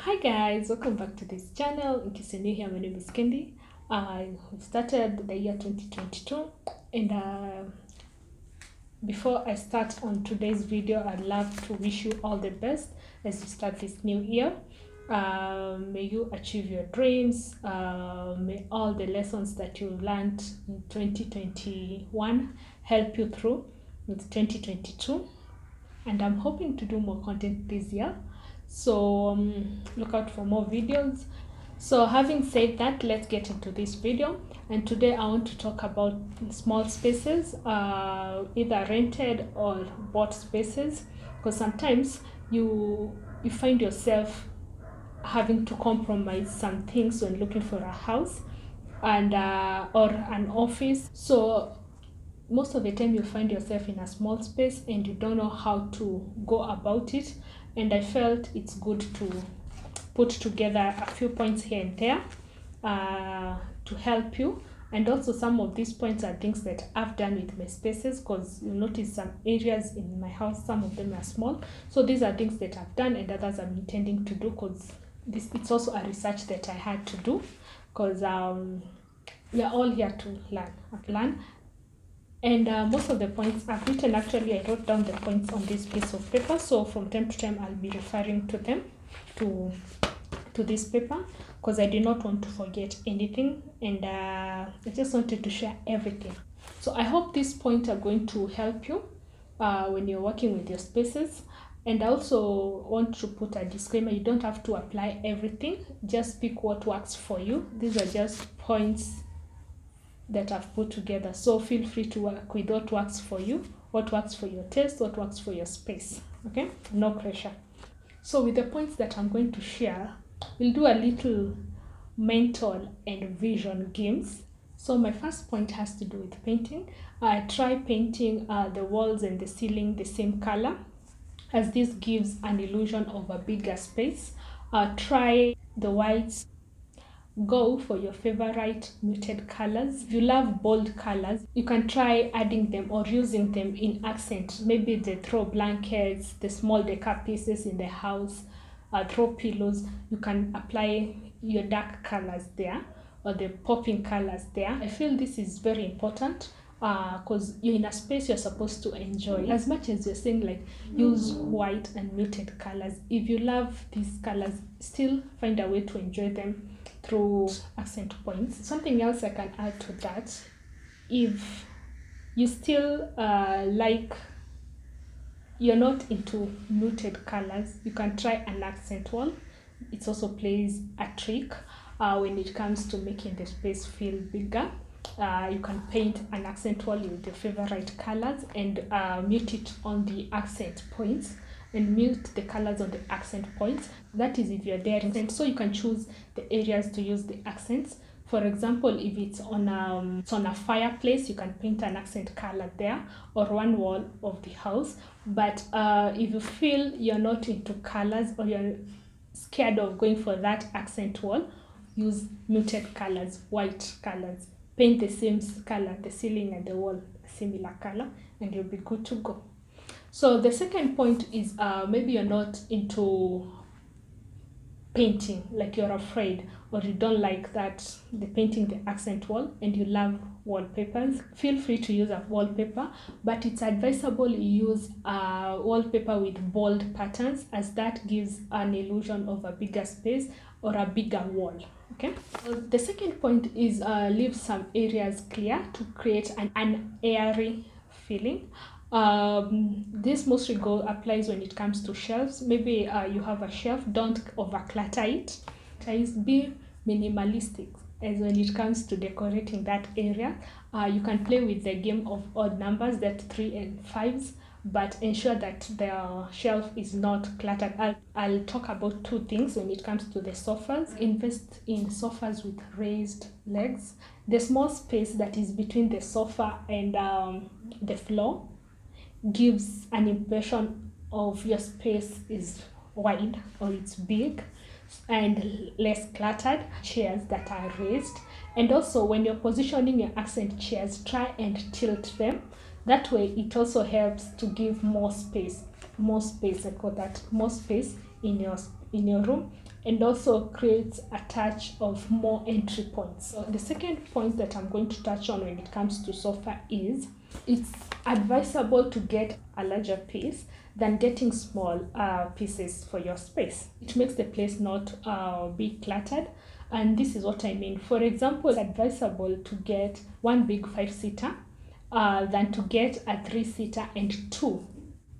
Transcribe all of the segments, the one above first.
Hi guys, welcome back to this channel. In case you're new here, my name is Kendi. I started the year 2022 and before I start on today's video, I'd love to wish you all the best as you start this new year. May you achieve your dreams. May all the lessons that you learned in 2021 help you through with 2022. And I'm hoping to do more content this year, so look out for more videos. So having said that, let's get into this video. And today I want to talk about small spaces, either rented or bought spaces, because sometimes you find yourself having to compromise some things when looking for a house and or an office. So most of the time you find yourself in a small space and you don't know how to go about it, and I felt it's good to put together a few points here and there to help you. And also some of these points are things that I've done with my spaces, because you'll notice some areas in my house, some of them are small, so these are things that I've done and others I'm intending to do, because it's also a research that I had to do, because we're all here to learn. And most of the points I've written, actually I wrote down the points on this piece of paper, so from time to time I'll be referring to them to this paper, because I did not want to forget anything, and I just wanted to share everything. So I hope these points are going to help you when you're working with your spaces. And I also want to put a disclaimer: you don't have to apply everything, just pick what works for you. These are just points that I've put together, so feel free to work with what works for you, what works for your taste, what works for your space. Okay, no pressure. So with the points that I'm going to share, we'll do a little mental and vision games. So my first point has to do with painting. Try painting the walls and the ceiling the same color, as this gives an illusion of a bigger space. Try the whites. Go for your favorite muted colors. If you love bold colors, you can try adding them or using them in accent. Maybe the throw blankets, the small decor pieces in the house, throw pillows. You can apply your dark colors there or the popping colors there. I feel this is very important, because you're in a space you're supposed to enjoy. As much as you're saying like use white and muted colors, if you love these colors, still find a way to enjoy them through accent points. Something else I can add to that: if you still you're not into muted colors, you can try an accent wall. It also plays a trick when it comes to making the space feel bigger. You can paint an accent wall with your favorite colors and mute it on the accent points, and mute the colors on the accent points. That is if you're there. And so you can choose the areas to use the accents. For example, if it's on a fireplace, you can paint an accent color there, or one wall of the house. But if you feel you're not into colors, or you're scared of going for that accent wall, use muted colors, white colors. Paint the same color, the ceiling and the wall a similar color, and you'll be good to go. So the second point is maybe you're not into painting, like you're afraid or you don't like that the painting the accent wall, and you love wallpapers. Feel free to use a wallpaper, but it's advisable you use a wallpaper with bold patterns, as that gives an illusion of a bigger space or a bigger wall. Okay, the second point is leave some areas clear to create an airy feeling. This mostly applies when it comes to shelves. Maybe you have a shelf, don't overclutter it. Be minimalistic as when it comes to decorating that area. You can play with the game of odd numbers, that 3 and 5s, but ensure that the shelf is not cluttered. I'll talk about two things when it comes to the sofas. Invest in sofas with raised legs. The small space that is between the sofa and the floor gives an impression of your space is wide or it's big and less cluttered. Chairs that are raised, and also when you're positioning your accent chairs, try and tilt them. That way it also helps to give more space. I call that more space in your room, and also creates a touch of more entry points. So the second point that I'm going to touch on when it comes to sofa is it's advisable to get a larger piece than getting small pieces for your space. It makes the place not be cluttered, and this is what I mean. For example, it's advisable to get one big 5-seater than to get a 3-seater and 2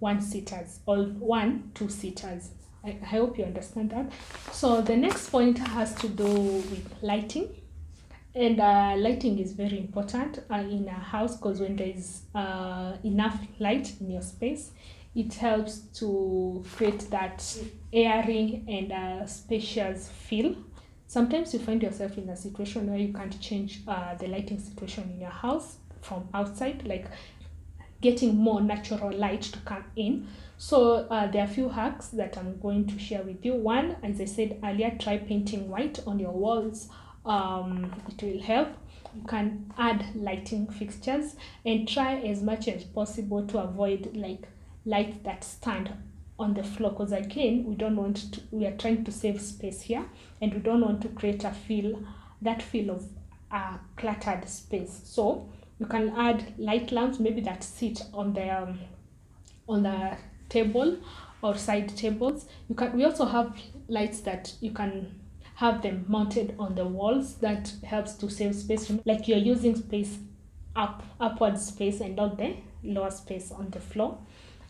1-seaters or 1 2-seaters. I hope you understand that. So the next point has to do with lighting. And lighting is very important in a house, because when there is enough light in your space, it helps to create that airy and spacious feel. Sometimes you find yourself in a situation where you can't change the lighting situation in your house from outside, like getting more natural light to come in. So there are a few hacks that I'm going to share with you. One, as I said earlier, try painting white on your walls. It will help. You can add lighting fixtures and try as much as possible to avoid like lights that stand on the floor, because again we are trying to save space here, and we don't want to create a feel of a cluttered space. So you can add light lamps, maybe that sit on the table or side tables. We also have lights that you can have them mounted on the walls. That helps to save space, like you're using space upward space and not the lower space on the floor.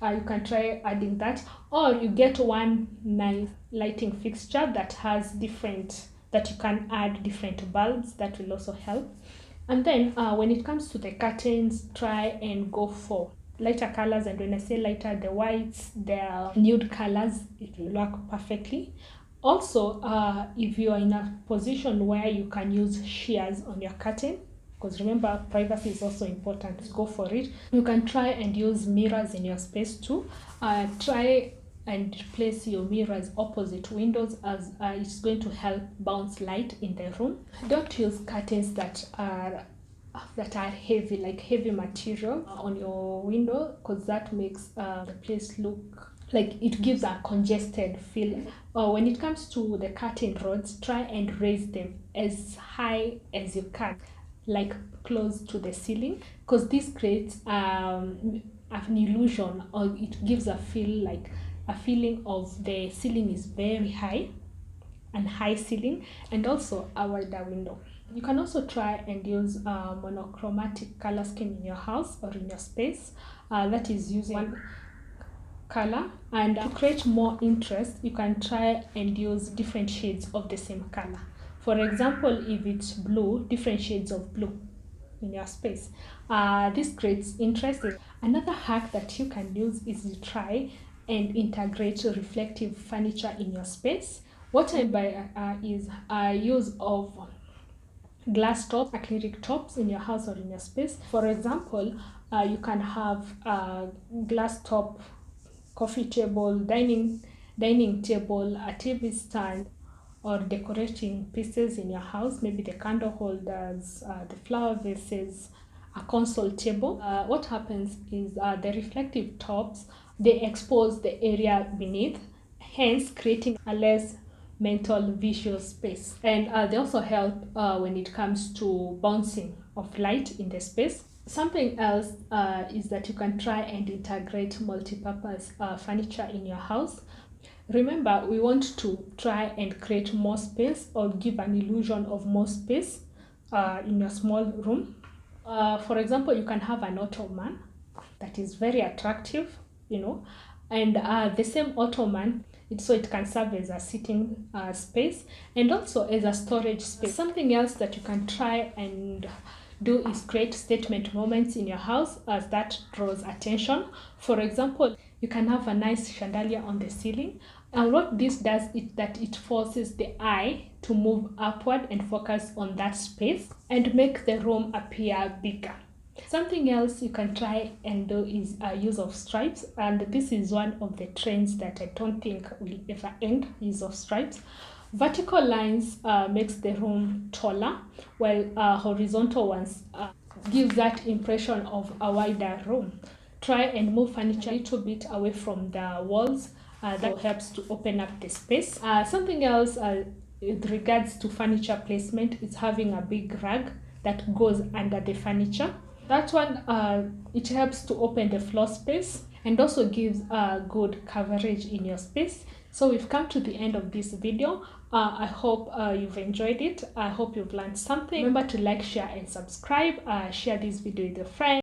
You can try adding that, or you get one nice lighting fixture that has that you can add different bulbs. That will also help. And then when it comes to the curtains, try and go for lighter colors. And when I say lighter, the whites, the nude colors, it will work perfectly. Also, if you are in a position where you can use shears on your curtain, because remember, privacy is also important, go for it. You can try and use mirrors in your space too. Try and place your mirrors opposite windows, as it's going to help bounce light in the room. Don't use curtains that are heavy, like heavy material on your window, because that makes the place look like it gives a congested feel. When it comes to the curtain rods, try and raise them as high as you can, like close to the ceiling, because this creates an illusion, or it gives a feeling of the ceiling is very high, and high ceiling, and also a wider window. You can also try and use monochromatic color scheme in your house or in your space. That is using one color, and to create more interest, you can try and use different shades of the same color. For example, if it's blue, different shades of blue in your space. This creates interest. Another hack that you can use is to try and integrate reflective furniture in your space. What I mean by is use of glass tops, acrylic tops in your house or in your space. For example, you can have a glass top coffee table, dining table, a TV stand, or decorating pieces in your house, maybe the candle holders, the flower vases, a console table. What happens is the reflective tops, they expose the area beneath, hence creating a less mental visual space. And they also help when it comes to bouncing of light in the space. Something else is that you can try and integrate multi-purpose furniture in your house. Remember, we want to try and create more space, or give an illusion of more space in your small room. For example, you can have an ottoman that is very attractive, and the same ottoman, so it can serve as a sitting space and also as a storage space. Something else that you can try and do is create statement moments in your house, as that draws attention. For example, you can have a nice chandelier on the ceiling, and what this does is that it forces the eye to move upward and focus on that space and make the room appear bigger. Something else you can try and do is use of stripes, and this is one of the trends that I don't think will ever end, use of stripes. Vertical lines makes the room taller, while horizontal ones give that impression of a wider room. Try and move furniture a little bit away from the walls, that helps to open up the space. Something else with regards to furniture placement is having a big rug that goes under the furniture. That one, it helps to open the floor space and also gives good coverage in your space. So we've come to the end of this video. I hope you've enjoyed it. I hope you've learned something. Remember to like, share and subscribe. Share this video with your friends.